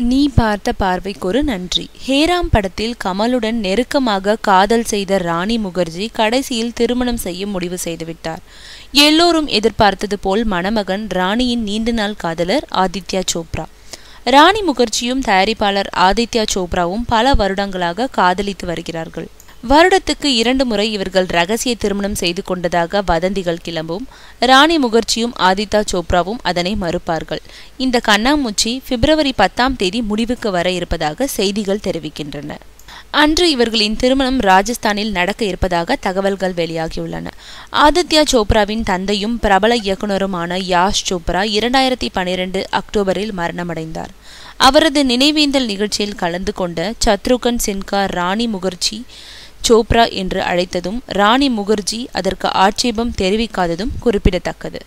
நீ பார்த்த பார்வைக்கொரு நன்றி. ஹேராம் படத்தில் கமலுடன் நெருக்கமாக காதல் செய்த ராணி முகர்ஜி கடைசியில் திருமணம் செய்ய முடிவு செய்துவிட்டார். எல்லோரும் எதிர்பார்த்தது போல் மணமகன் ராணியின் நீண்ட நாள் காதலர் ஆதித்யா சோப்ரா. ராணி முகர்ஜியும் தயாரிப்பாளர் ஆதித்யா சோப்ராவும் பல வருடங்களாக காதலித்து வருகிறார்கள். வருடத்துக்கு 2 முறை இவர்கள் ரகசிய திருமணம் செய்து கொண்டதாக வதந்திகள் கிளம்பும். ராணி முகர்ஜியும் ஆதித்யா சோப்ராவும் அதனை மறுப்பார்கள். இந்த கண்ணாமூச்சி பிப்ரவரி 10ஆம் தேதி முடிவுக்கு வர இருப்பதாக செய்திகள் தெரிவிக்கின்றன. அன்று இவர்களின் திருமணம் ராஜஸ்தானில் நடக்க இருப்பதாக தகவல்கள் வெளியாகியுள்ளன. ஆதித்யா சோப்ராவின் தந்தையும் பிரபல இயக்குனருமான யாஷ் சோப்ரா 2012 அக்டோபரில் மரணமடைந்தார். அவரது நினைவேந்தல் நிகழ்ச்சியில் கலந்து கொண்ட சத்ருகன் சின்ஹா ராணி முகர்ஜி சோப்ரா என்று அழைத்ததும் ராணி முகர்ஜி அதற்கு ஆட்சேபம் தெரிவிக்காததும் குறிப்பிடத்தக்கது.